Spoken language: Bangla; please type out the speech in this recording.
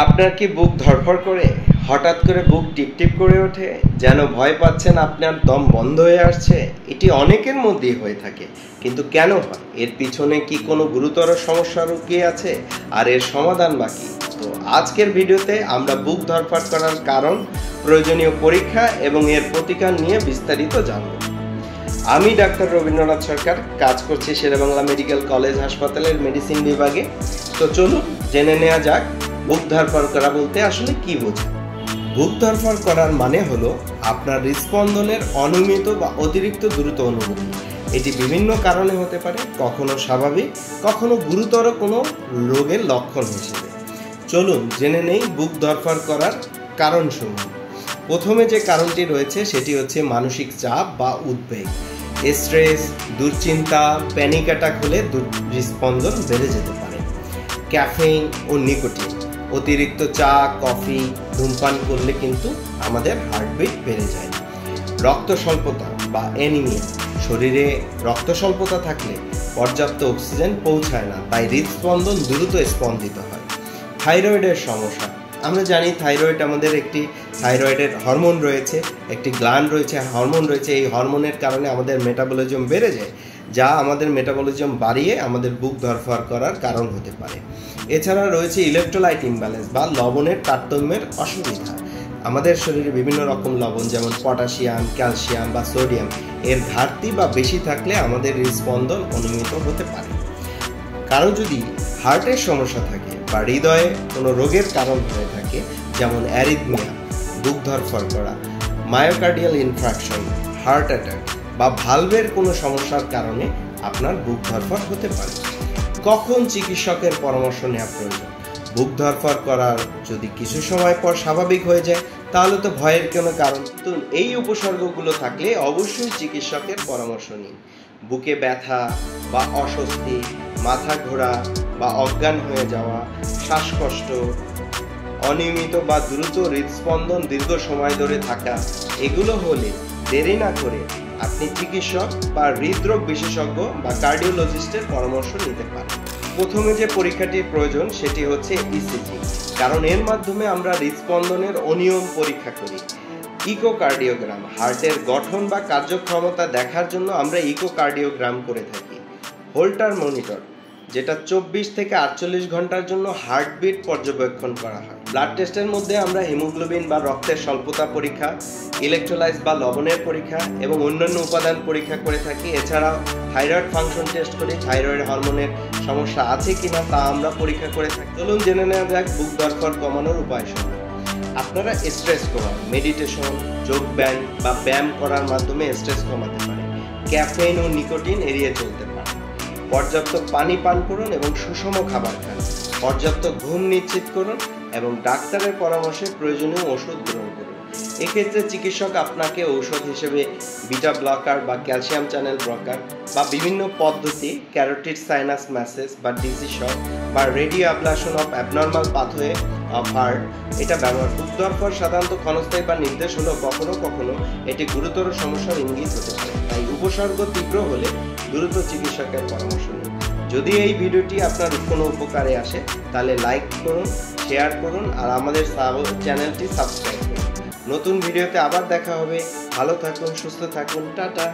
আপনার কি বুক ধড়ফড় করে, হঠাৎ করে বুক টিপটিপ করে ওঠে, যেন ভয় পাচ্ছেন আপনার দম বন্ধ হয়ে আসছে? এটি অনেকের মধ্যেই হয়ে থাকে, কিন্তু কেন হয়? এর পিছনে কি কোনো গুরুতর সমস্যা লুকিয়ে আছে? আর এর সমাধান বা কি? তো আজকের ভিডিওতে আমরা বুক ধড়ফড় করার কারণ, প্রয়োজনীয় পরীক্ষা এবং এর প্রতিকার নিয়ে বিস্তারিত জানব। আমি ডাক্তার রবীন্দ্রনাথ সরকার, কাজ করছি শেরেবাংলা মেডিকেল কলেজ হাসপাতালের মেডিসিন বিভাগে। তো চলুন জেনে নেওয়া যাক বুক ধড়ফড় করা বলতে আসলে কি বোঝায়। বুক ধড়ফড় করার মানে হলো আপনার হৃদস্পন্দনের অনিয়মিত বা অতিরিক্ত দ্রুত অনুভূতি। এটি বিভিন্ন কারণে হতে পারে, কখনো স্বাভাবিক, কখনো গুরুতর কোনো রোগের লক্ষণ হিসেবে। চলুন জেনে নেই বুক ধড়ফড় করার কারণসমূহ। প্রথমে যে কারণটি রয়েছে সেটি হচ্ছে মানসিক চাপ বা উদ্বেগ। স্ট্রেস, দুশ্চিন্তা, প্যানিক অ্যাটাক হলে হৃদস্পন্দন বেড়ে যেতে পারে। ক্যাফেইন ও নিকোটিন, অতিরিক্ত চা, কফি, ধূমপান করলে কিন্তু আমাদের হার্টবিট বেড়ে যায়। রক্ত স্বল্পতা বা অ্যানিমিয়া, শরীরে রক্ত স্বল্পতা থাকলে পর্যাপ্ত অক্সিজেন পৌঁছায় না, তাই হৃদস্পন্দন দ্রুত স্পন্দিত হয়। থাইরয়েডের সমস্যা, আমরা জানি থাইরয়েড আমাদের একটি থাইরয়েডের হরমোন রয়েছে, একটি গ্ল্যান্ড রয়েছে, হরমোন রয়েছে। এই হরমোনের কারণে আমাদের মেটাবলিজম বেড়ে যায়, যা আমাদের মেটাবলিজম বাড়িয়ে আমাদের বুক ধড়ফড় করার কারণ হতে পারে। এছাড়া রয়েছে ইলেকট্রোলাইট ইমব্যালেন্স বা লবণের তারতম্যের অসুবিধা। আমাদের শরীরে বিভিন্ন রকম লবণ যেমন পটাশিয়াম, ক্যালসিয়াম বা সোডিয়াম এর ঘাটতি বা বেশি থাকলে আমাদের হৃদস্পন্দন অনিয়মিত হতে পারে। কারো যদি হার্টের সমস্যা থাকে বা হৃদয়ে কোনো রোগের কারণ হয়ে থাকে, যেমন অ্যারিথমিয়া, বুক ধড়ফড় করা, মায়োকার্ডিয়াল ইনফ্রাকশন, হার্ট অ্যাটাক বা ভালভের কোনো সমস্যার কারণে আপনার বুক ধড়ফড় হতে পারে। কখন চিকিৎসকের পরামর্শ নেওয়া প্রয়োজন? বুক ধড়ফড় করার যদি কিছু সময় পর স্বাভাবিক হয়ে যায়, তাহলে তো ভয়ের কোনো কারণ। তো এই উপসর্গগুলো থাকলে অবশ্যই চিকিৎসকের পরামর্শ নিন। বুকে ব্যথা বা অস্বস্তি, মাথা ঘোরা বা অজ্ঞান হয়ে যাওয়া, শ্বাসকষ্ট, অনিয়মিত বা দ্রুত হৃদস্পন্দন দীর্ঘ সময় ধরে থাকা, এগুলো হলে দেরি না করে আপনি চিকিৎসক বা হৃদরোগ বিশেষজ্ঞ বা কার্ডিওলজিস্টের পরামর্শ নিতে পারেন। প্রথমে যে পরীক্ষাটির প্রয়োজন সেটি হচ্ছে ইসিজি, কারণ এর মাধ্যমে আমরা হৃদস্পন্দনের অনিয়ম পরীক্ষা করি। ইকোকার্ডিওগ্রাম, হার্টের গঠন বা কার্যক্ষমতা দেখার জন্য আমরা ইকোকার্ডিওগ্রাম করে থাকি। হোল্টার মনিটর, যেটা 24 থেকে 48 ঘন্টার জন্য হার্টবিট পর্যবেক্ষণ করা হয়। ব্লাড টেস্টের মধ্যে আমরা হিমোগ্লোবিন বা রক্তের স্বল্পতা পরীক্ষা, ইলেকট্রোলাইট বা লবণের পরীক্ষা এবং অন্যান্য উপাদান পরীক্ষা করে থাকি। এছাড়াও থাইরয়েড ফাংশন টেস্ট করি, থাইরয়েড হরমোনের সমস্যা আছে কিনা তা আমরা পরীক্ষা করে থাকি। চলুন জেনে নেওয়া যাক বুক ধড়ফড় কমানোর উপায়সমূহ। আপনারা স্ট্রেস কমান, মেডিটেশন, যোগব্যায়াম বা ব্যায়াম করার মাধ্যমে স্ট্রেস কমাতে পারেন। ক্যাফেইন ও নিকোটিন এড়িয়ে চলতে পারেন। পর্যাপ্ত পানি পান করুন এবং সুষম খাবার খান। পর্যাপ্ত ঘুম নিশ্চিত করুন এবং ডাক্তারের পরামর্শে প্রয়োজনীয় ওষুধ গ্রহণ করুন। এক্ষেত্রে চিকিৎসক আপনাকে ঔষধ হিসেবে বিটা ব্লকার বা ক্যালসিয়াম চ্যানেল ব্লকার বা বিভিন্ন পদ্ধতি, ক্যারোটিড সাইনাস ম্যাসেজ বা ডিসি শক বা radio ablation of abnormal pathway of heart এটা ব্যবহার। বুক ধড়ফড় সাধারণত ক্ষণস্থায়ী বা নির্দেশ হলেও কখনো কখনো এটি গুরুতর সমস্যার ইঙ্গিত হতে পারে, তাই উপসর্গ তীব্র হলে দ্রুত চিকিৎসকের পরামর্শ নিন। যদি এই ভিডিওটি আপনার কোনো উপকারে আসে তাহলে লাইক করুন, শেয়ার করুন আর আমাদের চ্যানেলটি সাবস্ক্রাইব করুন। নতুন ভিডিওতে আবার দেখা হবে। ভালো থাকুন, সুস্থ থাকুন, টাটা।